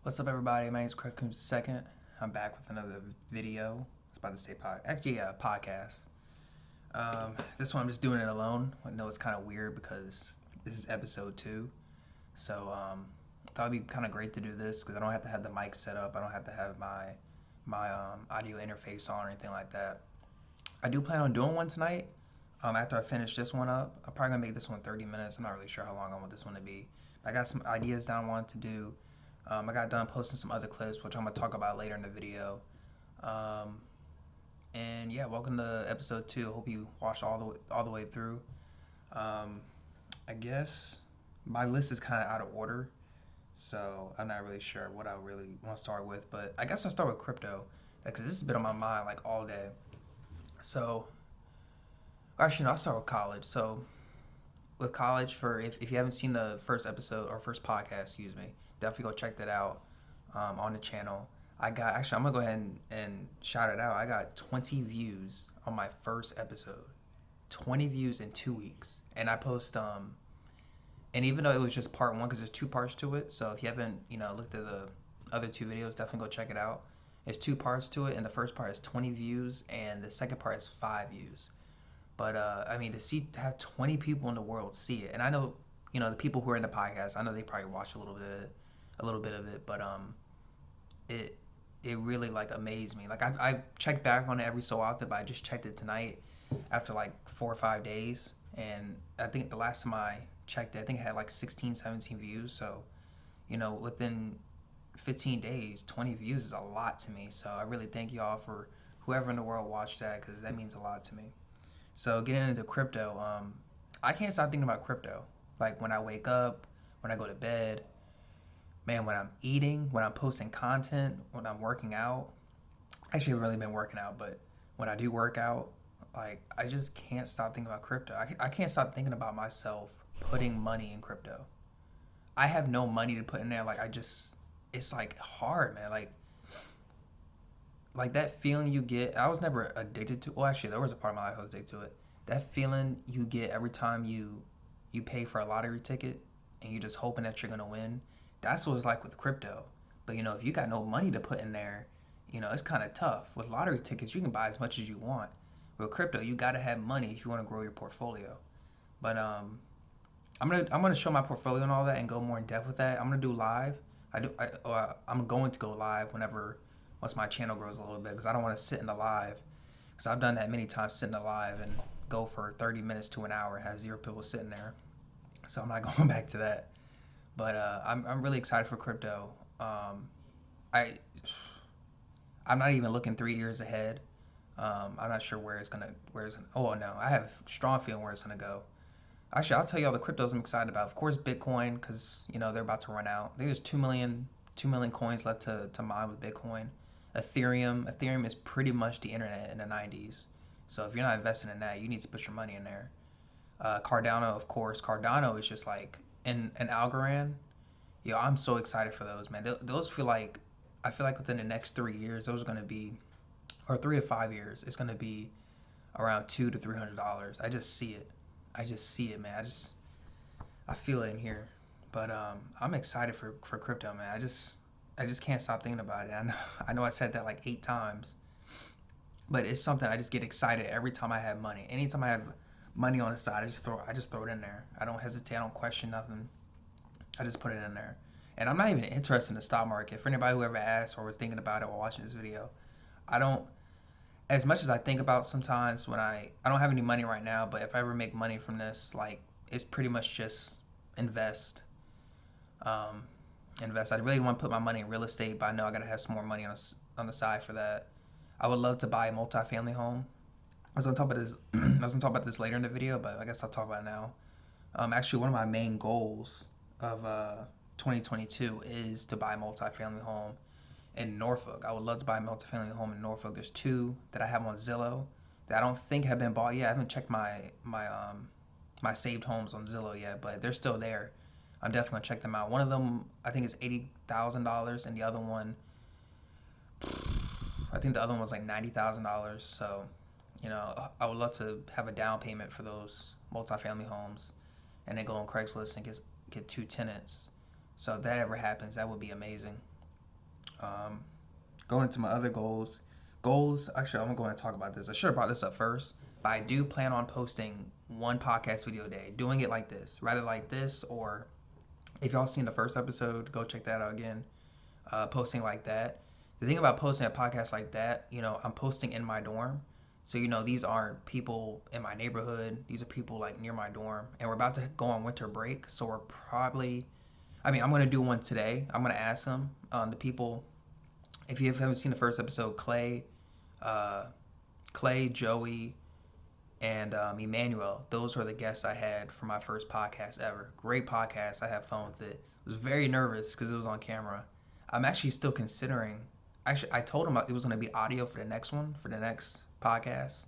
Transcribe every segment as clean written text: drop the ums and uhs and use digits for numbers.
What's up, everybody? My name is Craig Coombs II. I'm back with another video. I was about to say podcast. This one I'm just doing it alone. I know it's kind of weird because this is episode 2. So I thought it'd be kind of great to do this because I don't have to have the mic set up. I don't have to have my audio interface on or anything like that. I do plan on doing one tonight. After I finish this one up, I'm probably gonna make this one 30 minutes. I'm not really sure how long I want this one to be. I got some ideas that I want to do. I got done posting some other clips, which I'm gonna talk about later in the video. And yeah, welcome to episode 2. I hope you watched all the way through. I guess my list is kind of out of order, so I'm not really sure what I really want to start with. But I guess I'll start with crypto, because this has been on my mind like all day. So actually, no, I'll start with college. So with college, for if you haven't seen the first episode or first podcast, excuse me, definitely go check that out on the channel. I'm gonna go ahead and shout it out. I got 20 views on my first episode, 20 views in 2 weeks, and I post and even though it was just part one, because there's 2 parts to it, so if you haven't looked at the other 2 videos, definitely go check it out. There's 2 parts to it, and the first part is 20 views, and the second part is 5 views. But I mean, to have 20 people in the world see it, and I know the people who are in the podcast, I know they probably watch a little bit of it, but it it really like amazed me. Like I checked back on it every so often, but I just checked it tonight after like 4 or 5 days, and I think the last time I checked it, I think it had like 16, 17 views. So within 15 days, 20 views is a lot to me. So I really thank y'all for whoever in the world watched that, because that means a lot to me. So getting into crypto, I can't stop thinking about crypto. Like when I wake up, when I go to bed, man, when I'm eating, when I'm posting content, when I'm working out. Actually, I haven't really been working out, but when I do work out, like I just can't stop thinking about crypto. I can't stop thinking about myself putting money in crypto. I have no money to put in there. It's like hard, man. Like that feeling you get. I was never addicted to. Well, actually, there was a part of my life I was addicted to it. That feeling you get every time you pay for a lottery ticket and you're just hoping that you're gonna win. That's what it's like with crypto. But if you got no money to put in there, it's kind of tough. With lottery tickets, you can buy as much as you want. With crypto, you gotta have money if you want to grow your portfolio. But I'm gonna show my portfolio and all that and go more in depth with that. I'm gonna do live. I'm going to go live once my channel grows a little bit, because I don't want to sit in the live, because I've done that many times, sit in the live and go for 30 minutes to an hour and have 0 people sitting there. So I'm not going back to that. But I'm really excited for crypto. I I'm not even looking 3 years ahead. I'm not sure where it's gonna. Oh no, I have strong feeling where it's gonna go. Actually, I'll tell you all the cryptos I'm excited about. Of course, Bitcoin, because they're about to run out. I think there's 2 million coins left to mine with Bitcoin. Ethereum is pretty much the internet in the 90s. So if you're not investing in that, you need to put your money in there. Cardano, of course. Cardano is just like an Algorand. Yo, I'm so excited for those, man. Those I feel like within the next 3 years, those are gonna be, or 3 to 5 years, it's gonna be around $200 to $300. I just see it, man. I feel it in here. But I'm excited for crypto, man. I just can't stop thinking about it. I know I said that like 8 times, but it's something I just get excited every time I have money. Anytime I have money on the side, I just throw it in there. I don't hesitate. I don't question nothing. I just put it in there. And I'm not even interested in the stock market. For anybody who ever asked or was thinking about it while watching this video, I don't. As much as I think about sometimes when I don't have any money right now, but if I ever make money from this, like it's pretty much just invest. Um, Invest. I really want to put my money in real estate, but I know I gotta have some more money on the side for that. I would love to buy a multifamily home. I was gonna talk about this. I was gonna talk about this later in the video, but I guess I'll talk about it now. Actually, one of my main goals of 2022 is to buy a multifamily home in Norfolk. I would love to buy a multifamily home in Norfolk. There's 2 that I have on Zillow that I don't think have been bought yet. I haven't checked my saved homes on Zillow yet, but they're still there. I'm definitely gonna check them out. One of them I think is $80,000, and the other one, I think the other one was like $90,000. So, I would love to have a down payment for those multifamily homes, and then go on Craigslist and get 2 tenants. So if that ever happens, that would be amazing. Um, Going into my other goals. Actually, I'm going to talk about this. I should have brought this up first, but I do plan on posting one podcast video a day, doing it like this, rather like this, or if y'all seen the first episode, go check that out again. Posting like that. The thing about posting a podcast like that, I'm posting in my dorm. So, these aren't people in my neighborhood. These are people like near my dorm. And we're about to go on winter break. So we're probably, I'm going to do one today. I'm going to ask them, the people, if you haven't seen the first episode, uh, Joey, and Emmanuel. Those were the guests I had for my first podcast ever. Great podcast. I had fun with it. I was very nervous because it was on camera. I'm actually still considering. Actually, I told him it was going to be audio for the next one, for the next podcast.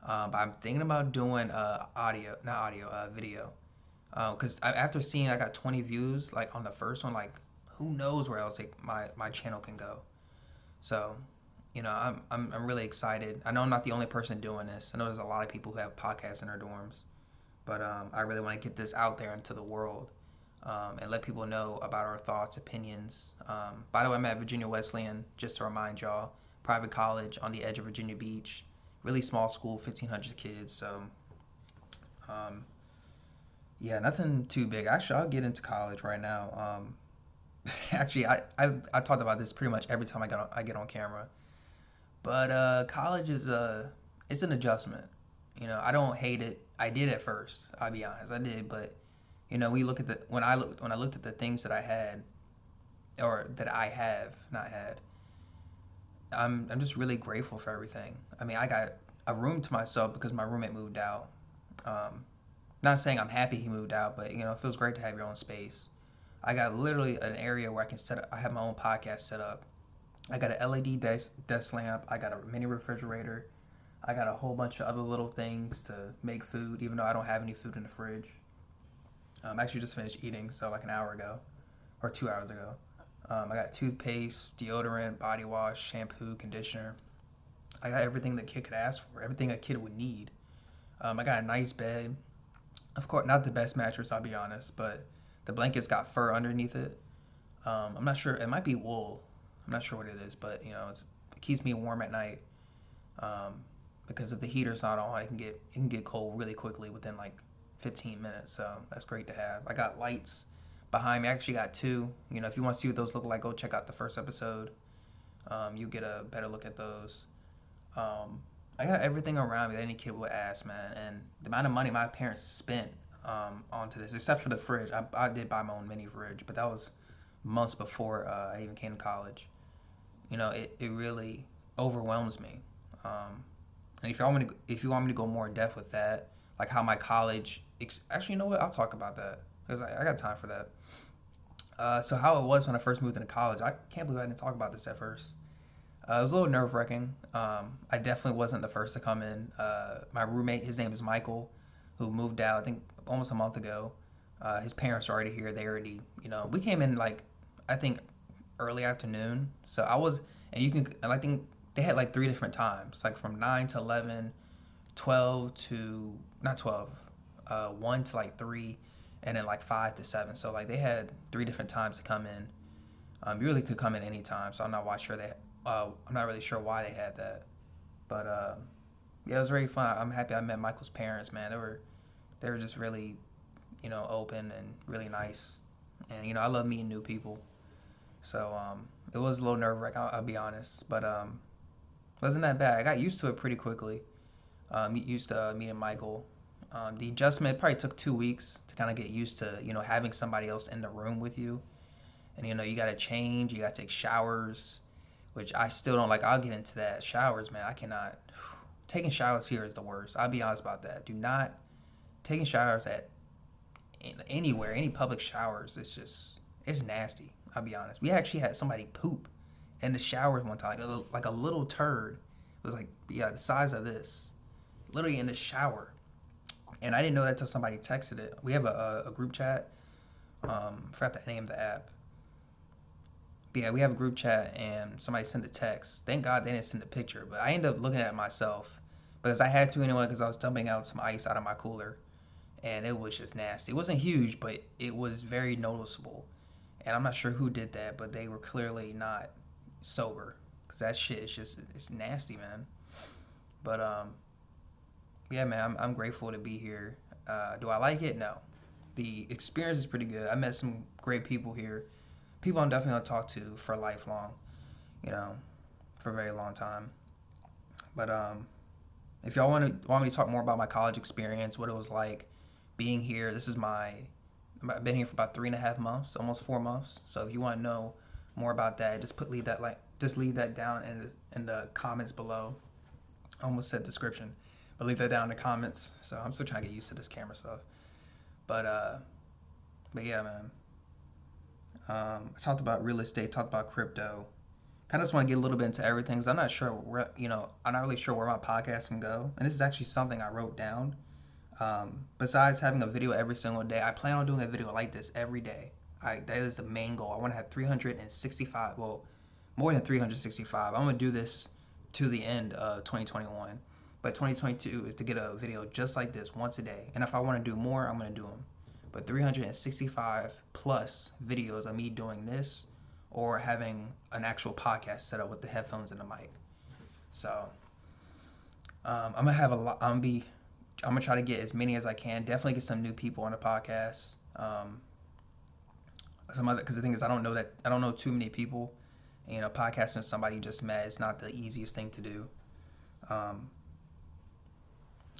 But I'm thinking about doing video. Because after seeing I got 20 views like on the first one, like who knows where else like my channel can go. So, I'm really excited. I know I'm not the only person doing this. I know there's a lot of people who have podcasts in their dorms, but I really want to get this out there into the world, and let people know about our thoughts, opinions. By the way, I'm at Virginia Wesleyan, just to remind y'all, private college on the edge of Virginia Beach, really small school, 1,500 kids. So, yeah, nothing too big. Actually, I'll get into college right now. Actually, I talked about this pretty much every time I get on camera. But college is it's an adjustment. I don't hate it. I did at first. I'll be honest, I did. But we look at when I looked at the things that I had, or that I have not had. I'm just really grateful for everything. I got a room to myself because my roommate moved out. Not saying I'm happy he moved out, but it feels great to have your own space. I got literally an area where I can set up. I have my own podcast set up. I got an LED desk lamp. I got a mini refrigerator. I got a whole bunch of other little things to make food, even though I don't have any food in the fridge. I actually just finished eating, so like an hour ago, or 2 hours ago. I got toothpaste, deodorant, body wash, shampoo, conditioner. I got everything the kid could ask for, everything a kid would need. I got a nice bed. Of course, not the best mattress, I'll be honest, but the blanket's got fur underneath it. I'm not sure. It might be wool. I'm not sure what it is, but it keeps me warm at night. Because if the heater's not on, it can get cold really quickly within like 15 minutes. So that's great to have. I got lights behind me. I actually got two. If you want to see what those look like, go check out the first episode. You get a better look at those. I got everything around me that any kid would ask, man. And the amount of money my parents spent onto this, except for the fridge. I did buy my own mini fridge, but that was months before I even came to college. It really overwhelms me. And if you want me to go more in depth with that, like how my college, actually, you know what? I'll talk about that because I got time for that. So how it was when I first moved into college, I can't believe I didn't talk about this at first. It was a little nerve wracking. I definitely wasn't the first to come in. My roommate, his name is Michael, who moved out, I think, almost a month ago. His parents are already here. They already, we came in like, I think, early afternoon. So I think they had like 3 different times, like from 9 to 11, 12 to, not 12, 1 to like 3, and then like 5 to 7. So like they had 3 different times to come in. You really could come in any time. So I'm not really sure why they had that. But yeah, it was very fun. I'm happy I met Michael's parents, man. They were just really, open and really nice. And I love meeting new people. So it was a little nerve wracking, I'll be honest, but wasn't that bad. I got used to it pretty quickly. Used to meeting Michael. The adjustment probably took 2 weeks to kind of get used to having somebody else in the room with you, and you got to change, you got to take showers, which I still don't like. I'll get into that. Showers, man, I cannot. Taking showers here is the worst. I'll be honest about that. Do not taking showers at anywhere, any public showers. It's nasty. I'll be honest. We actually had somebody poop in the showers one time, like a little turd. It was like, yeah, the size of this, literally in the shower. And I didn't know that until somebody texted it. We have a group chat. Forgot the name of the app. But yeah, we have a group chat, and somebody sent a text. Thank God they didn't send a picture, but I ended up looking at it myself because I had to anyway, because I was dumping out some ice out of my cooler, and it was just nasty. It wasn't huge, but it was very noticeable. And I'm not sure who did that, but they were clearly not sober, because that shit is just, it's nasty, man. But yeah, man, I'm grateful to be here. Do I like it? No. The experience is pretty good. I met some great people here. People I'm definitely gonna talk to for lifelong, you know, for a very long time. But if y'all want me to talk more about my college experience, what it was like being here, this is my I've been here for about 3.5 months, almost 4 months. So if you want to know more about that, just leave that down in the comments below. I almost said description, but leave that down in the comments. So I'm still trying to get used to this camera stuff. But yeah, man. I talked about real estate, talked about crypto. Kind of just want to get a little bit into everything because I'm not sure where, I'm not really sure where my podcast can go. And this is actually something I wrote down. Besides having a video every single day, I plan on doing a video like this every day. That is the main goal. I want to have 365, well, more than 365. I'm going to do this to the end of 2021. But 2022 is to get a video just like this once a day. And if I want to do more, I'm going to do them. But 365 plus videos of me doing this or having an actual podcast set up with the headphones and the mic. So I'm gonna have a lot. I'm gonna try to get as many as I can. Definitely get some new people on the podcast. Because the thing is, I don't know too many people. And, podcasting with somebody you just met is not the easiest thing to do.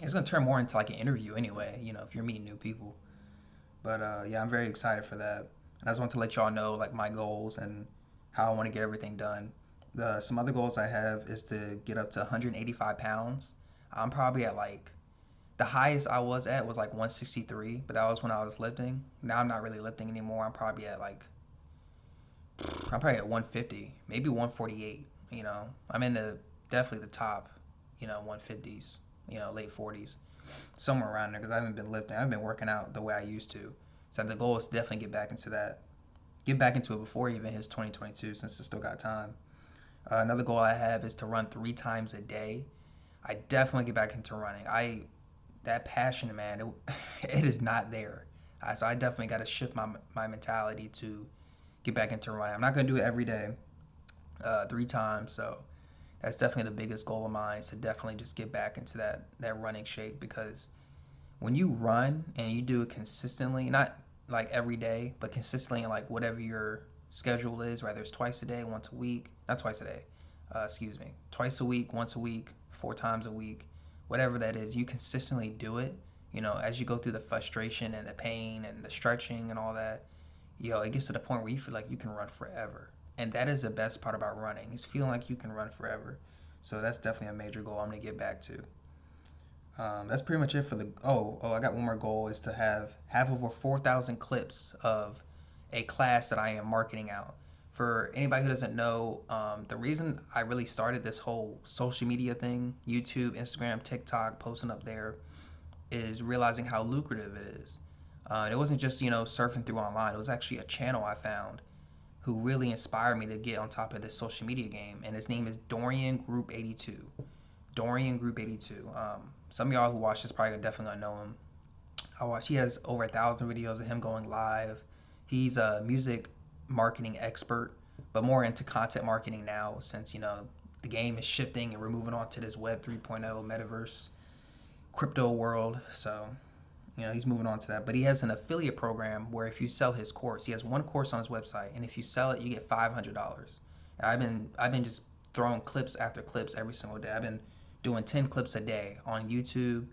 It's gonna turn more into like an interview anyway. If you're meeting new people. But yeah, I'm very excited for that. And I just want to let y'all know like my goals and how I want to get everything done. Some other goals I have is to get up to 185 pounds. I'm probably at like, the highest I was at was like 163, but that was when I was lifting. Now I'm not really lifting anymore. I'm probably at 150, maybe 148. I'm in definitely the top, 150s, late 40s, somewhere around there because I haven't been lifting. I haven't been working out the way I used to. So the goal is to definitely get back into that. Get back into it before even hits 2022 since I still got time. Another goal I have is to run 3 times a day. I definitely get back into running. That passion, man, it is not there. So I definitely got to shift my mentality to get back into running. I'm not going to do it every day, 3 times. So that's definitely the biggest goal of mine is to definitely just get back into that running shape because when you run and you do it consistently, not like every day, but consistently in like whatever your schedule is, whether it's twice a day, once a week, not twice a day, twice a week, once a week, 4 times a week, whatever that is, you consistently do it, as you go through the frustration and the pain and the stretching and all that, it gets to the point where you feel like you can run forever. And that is the best part about running, is feeling like you can run forever. So that's definitely a major goal I'm going to get back to. That's pretty much it for the. I got one more goal is to have over 4,000 clips of a class that I am marketing out. For anybody who doesn't know, the reason I really started this whole social media thing, YouTube, Instagram, TikTok, posting up there, is realizing how lucrative it is. It wasn't just surfing through online. It was actually a channel I found who really inspired me to get on top of this social media game, and his name is Dorian Group 82. Dorian Group 82. Some of y'all who watch this probably definitely gonna know him. He has over 1,000 videos of him going live. He's a music marketing expert, but more into content marketing now since the game is shifting and we're moving on to this Web 3.0 Metaverse crypto world. So he's moving on to that. But he has an affiliate program where if you sell his course, he has one course on his website, and if you sell it, you get $500. And I've been just throwing clips after clips every single day. I've been doing 10 clips a day on YouTube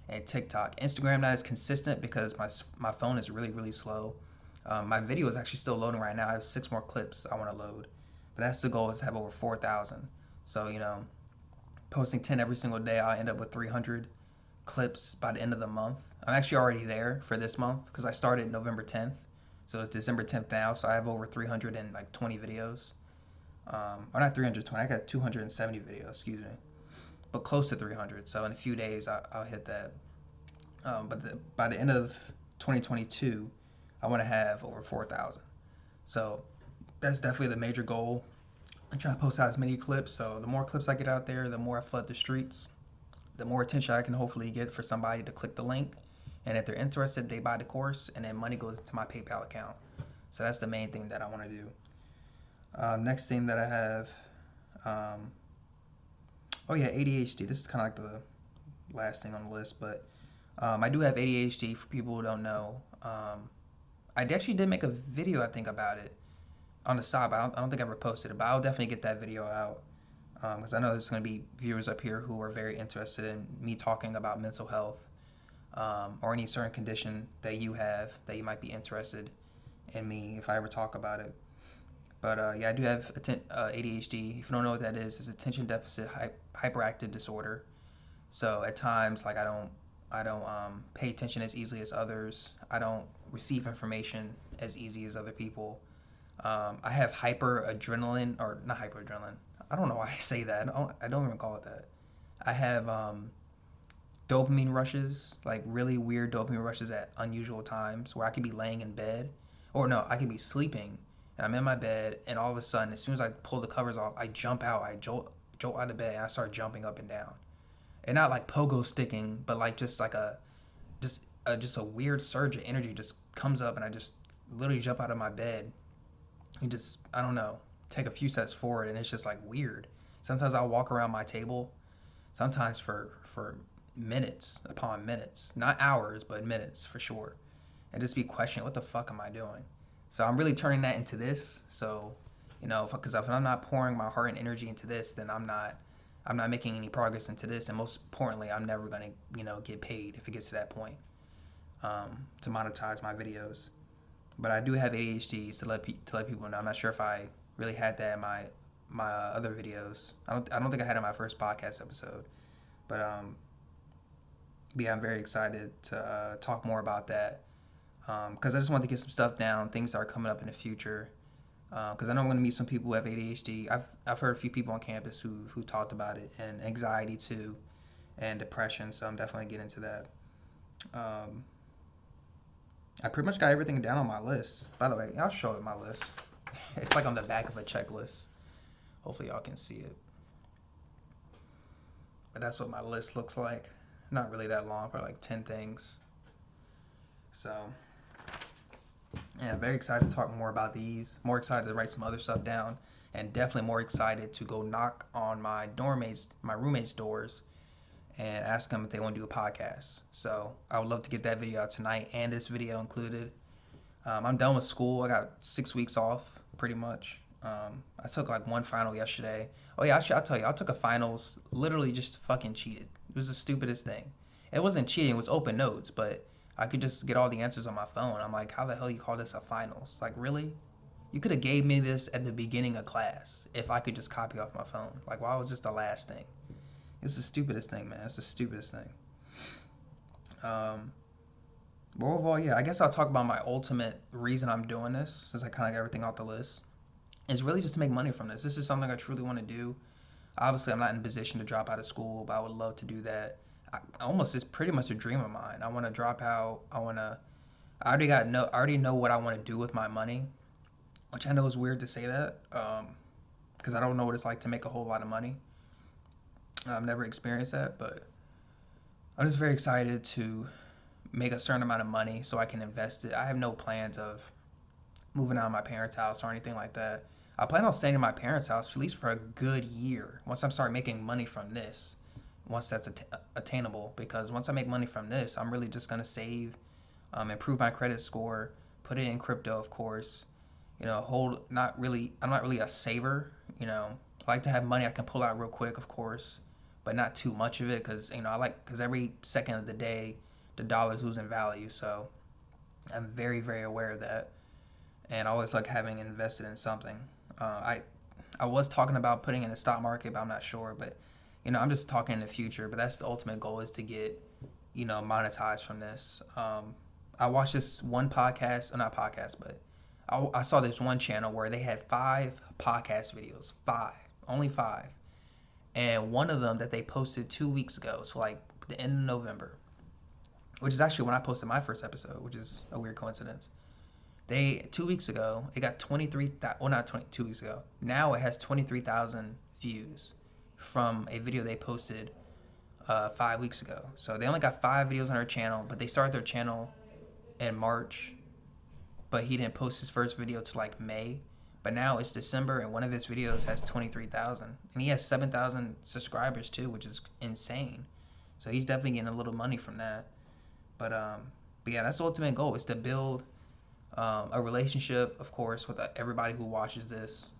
and TikTok. Instagram not as consistent because my phone is really, really slow. My video is actually still loading right now. I have 6 more clips I want to load. But that's the goal, is to have over 4,000. So, posting 10 every single day, I'll end up with 300 clips by the end of the month. I'm actually already there for this month because I started November 10th. So it's December 10th now. So I have over 320 videos. Or not 320, I got 270 videos, excuse me. But close to 300. So in a few days, I'll hit that. But by the end of 2022, I want to have over 4,000. So that's definitely the major goal. I'm trying to post out as many clips. So the more clips I get out there, the more I flood the streets, the more attention I can hopefully get for somebody to click the link. And if they're interested, they buy the course, and then money goes into my PayPal account. So that's the main thing that I want to do. Next thing that I have Um, oh yeah, ADHD. This is kind of like the last thing on the list, but I do have ADHD. For people who don't know, I actually did make a video, I think, about it on the side. But I don't think I ever posted it, but I'll definitely get that video out because I know there's going to be viewers up here who are very interested in me talking about mental health or any certain condition that you have that you might be interested in me if I ever talk about it. But yeah, I do have ADHD. If you don't know what that is, it's attention deficit hyperactive disorder. So at times, like I don't pay attention as easily as others. I don't receive information as easy as other people. I have hyperadrenaline, or not hyperadrenaline. I don't know why I say that. I don't even call it that. I have dopamine rushes, like really weird dopamine rushes at unusual times where I could be laying in bed, or no, I could be sleeping, and I'm in my bed, and all of a sudden, as soon as I pull the covers off, I jump out, I jolt out of bed, and I start jumping up and down, and not like pogo sticking, but like just like just a weird surge of energy just comes up, and I just literally jump out of my bed, and just I don't know, take a few steps forward, and it's just like weird. Sometimes I'll walk around my table, sometimes for minutes upon minutes, not hours, but minutes for sure, and just be questioning what the fuck am I doing. So I'm really turning that into this. So, because if I'm not pouring my heart and energy into this, then I'm not making any progress into this, and most importantly, I'm never gonna get paid if it gets to that point to monetize my videos. But I do have ADHD to let people know. I'm not sure if I really had that in my other videos. I don't think I had it in my first podcast episode, but yeah, I'm very excited to talk more about that because I just want to get some stuff down, things that are coming up in the future. Because I know I'm going to meet some people who have ADHD. I've heard a few people on campus who talked about it, and anxiety too, and depression. So I'm definitely getting into that. I pretty much got everything down on my list. By the way, I'll show it my list. It's like on the back of a checklist. Hopefully y'all can see it. But that's what my list looks like. Not really that long, probably like 10 things. So, yeah, very excited to talk more about these. More excited to write some other stuff down. And definitely more excited to go knock on my roommates' doors and ask them if they want to do a podcast. So I would love to get that video out tonight and this video included. I'm done with school. I got 6 weeks off, pretty much. I took like one final yesterday. Oh yeah, I'll tell you, I took a finals, literally just fucking cheated. It was the stupidest thing. It wasn't cheating, it was open notes, but I could just get all the answers on my phone. I'm like, how the hell you call this a finals? Like, really? You could have gave me this at the beginning of class if I could just copy off my phone. Like, why was this the last thing? It's the stupidest thing, man. It's the stupidest thing. But overall, yeah, I guess I'll talk about my ultimate reason I'm doing this, since I kind of got everything off the list. It's really just to make money from this. This is something I truly want to do. Obviously, I'm not in a position to drop out of school, but I would love to do that. It's pretty much a dream of mine. I want to drop out. I already know what I want to do with my money, which I know is weird to say that, because I don't know what it's like to make a whole lot of money. I've never experienced that, but I'm just very excited to make a certain amount of money so I can invest it. I have no plans of moving out of my parents' house or anything like that. I plan on staying in my parents' house at least for a good year once I start making money from this, once that's attainable. Because once I make money from this, I'm really just going to save, improve my credit score, put it in crypto, of course. I'm not really a saver. I like to have money I can pull out real quick, of course, but not too much of it because because every second of the day the dollar's losing value. So I'm very, very aware of that, and I always like having invested in something. I was talking about putting in the stock market, but I'm not sure. But I'm just talking in the future. But that's the ultimate goal, is to get monetized from this. I watched this one podcast, or not podcast, but I saw this one channel where they had 5 podcast videos, only 5. And one of them that they posted 2 weeks ago, so like the end of November, which is actually when I posted my first episode, which is a weird coincidence. 2 weeks ago, it got 2 weeks ago. Now it has 23,000 views from a video they posted 5 weeks ago. So they only got 5 videos on their channel, but they started their channel in March, but he didn't post his first video till like May. But now it's December, and one of his videos has 23,000, and he has 7,000 subscribers too, which is insane. So he's definitely getting a little money from that. But yeah, that's the ultimate goal, is to build a relationship, of course, with everybody who watches this.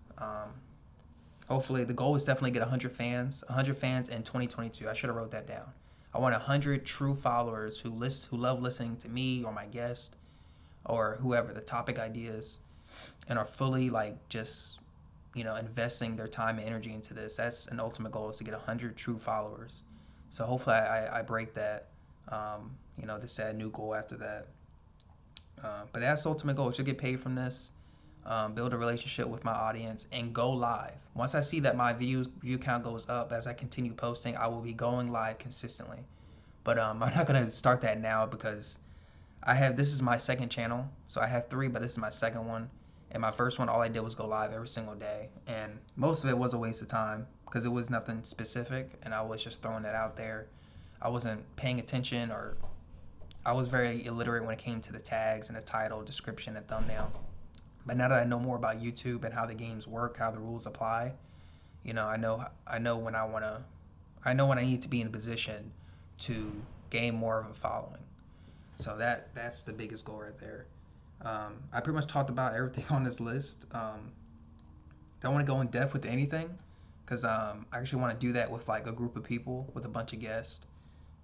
Hopefully, the goal is definitely get 100 fans. 100 fans in 2022. I should have wrote that down. I want 100 true followers who love listening to me or my guest or whoever, the topic ideas, and are fully like just, investing their time and energy into this. That's an ultimate goal, is to get 100 true followers. So hopefully I break that, to set a new goal after that. But that's the ultimate goal, is to get paid from this, build a relationship with my audience, and go live. Once I see that my view count goes up as I continue posting, I will be going live consistently. But I'm not gonna start that now, because this is my second channel, so I have 3, but this is my second one. And my first one, all I did was go live every single day, and most of it was a waste of time because it was nothing specific, and I was just throwing it out there. I wasn't paying attention, or I was very illiterate when it came to the tags and the title, description, and thumbnail. But now that I know more about YouTube and how the games work, how the rules apply, I know when I need to be in a position to gain more of a following. So that's the biggest goal right there. I pretty much talked about everything on this list. Don't want to go in depth with anything, because I actually want to do that with like a group of people, with a bunch of guests.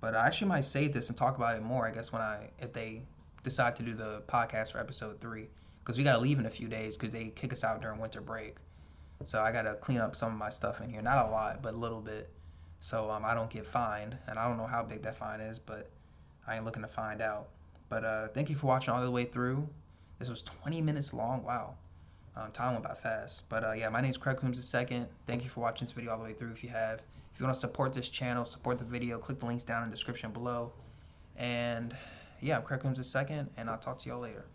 But I actually might save this and talk about it more, I guess, if they decide to do the podcast for episode 3. Because we got to leave in a few days, because they kick us out during winter break. So I got to clean up some of my stuff in here. Not a lot, but a little bit. So I don't get fined. And I don't know how big that fine is, but I ain't looking to find out. But thank you for watching all the way through. This was 20 minutes long. Wow. Time went by fast. But yeah, my name is Craig Coombs II. Thank you for watching this video all the way through. If you want to support this channel, support the video, click the links down in the description below. And yeah, I'm Craig Coombs II, and I'll talk to y'all later.